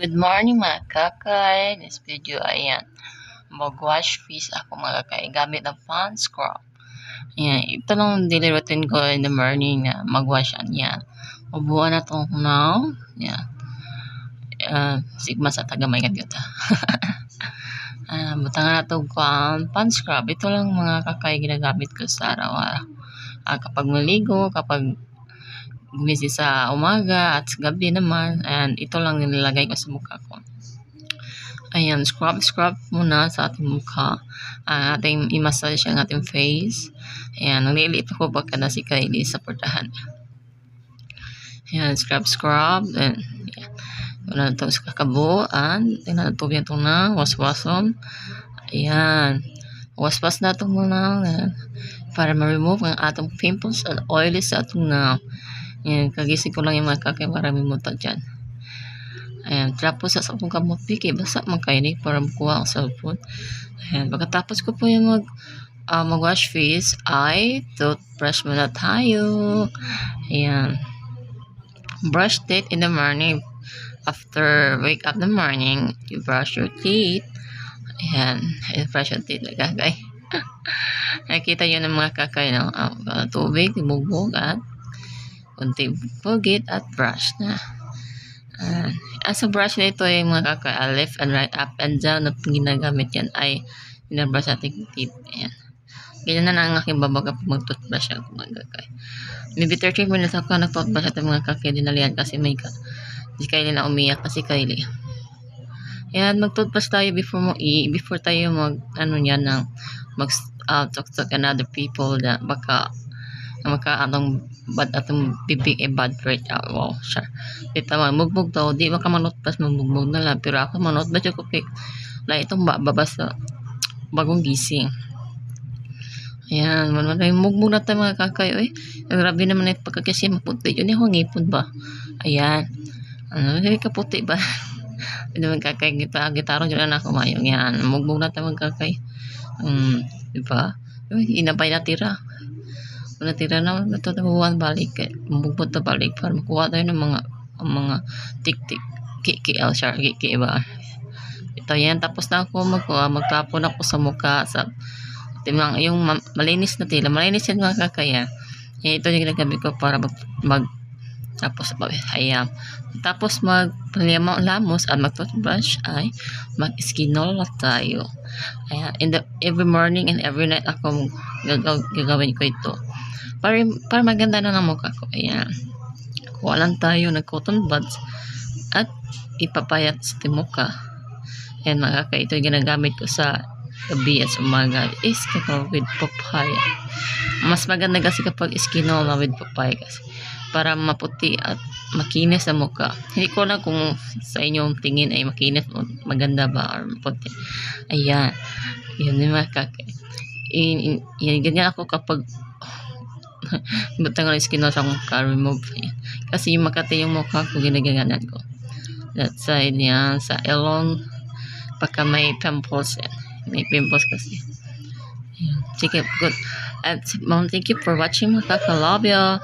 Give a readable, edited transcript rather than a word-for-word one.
Good morning mga kakay. This video ayan. Mag-wash face ako mga kakay gamit ng fan scrub. Ayan. Ito lang daily routine ko in the morning na mag-wash yan. Mabuhan na itong now. Ayan. Sigma sa taga may ganito. Butangan na itong fan scrub. Ito lang mga kakay ginagamit ko sa araw-araw. Kapag maligo, kapag gumising sa umaga at sa gabi naman, and ito lang nilalagay ko sa mukha ko. Ayan, scrub muna sa ating mukha. Ating i-massage ang ating face. Ayan, naliliit ako baka na si Kylie sa portahan. Ayan, scrub. And, ayan. Wala na ito sa kakabuan. Tingnan na ito yan itong na. Waswason. Ayan. Waswas na ito muna. Ayan. Para ma-remove ang atong pimples and oily sa atong na. Ayan, kagising ko lang yung mga kakay para may muta dyan. Ayan, tapos sa akong kamot piki, basa magkainig para makuha ang cellphone. Ayan, pagkatapos ko po yung mag-wash face, ay toothbrush muna tayo. Ayan, brush teeth in the morning. After wake up in the morning, you brush your teeth. Ayan, brush your teeth like kakay. Nakikita yun ng mga kakay, no? Tubig, bugbog at kunti pugit at brush na. As a brush na ito ay mga kakay, left and right, up and down na ginagamit yan ay binabrush natin teeth. Ayan. Ganyan na ang aking baba kapag mag-toothbrush ako mga kakay. Maybe 30 minutes ako nag-toothbrush natin mga kakay, dinalihan kasi may si Kylie na umiyak kasi Kylie. Ayan, mag-toothbrush tayo before tayo talk to another people na baka atong bibig bad breath out. Wow, sure. Dito magbog daw, di baka manotbas magbog na lang, pero ako manotbas ko kay na itong babas sa bagong gising. Ayan, mugbog na tayo mga kakay. Grabe naman yung pagkakasi maputi yun yung ngipon ba. Ayan, kaputi ba. Hindi naman kakay gitaro dyan na ako mayong. Yan, mugbog na tayo mga kakay. Diba? Inabay na tira na ito buwan balik, bubot na balik para makuha tayo ng mga tik-tik kiki ba ito. Yan, tapos na ako magtapon ako sa mukha sa yung malinis na tila, malinis yan mga kakaya. Yan, ito yung ginagamit ko para tapos ayan, tapos maglamos at mag-toothbrush ay mag-skinol na tayo. Ayan, every morning and every night ako gagawin ko ito para maganda na ng mukha ko. Ayan, kuha lang tayo ng cotton buds at ipapayat sa mukha. Ayan mga kakay, ito yung ginagamit ko sa gabi at umaga is with papaya. Mas maganda kasi kapag skinol na with papaya kasi para maputi at makinis sa mukha. Hindi ko na kung sa inyong tingin ay makinis o maganda ba or maputi. Ayan, yun yung mga kakay. Ganyan ako kapag batang skin sa mukha, remove. Ayan. Kasi yung makati yung mukha ko, ginaganan ko. That side yan, sa elong, pagka may pimples yan. May pimples kasi. Ayan. Sige, good. At thank you for watching mga kaka. Love you.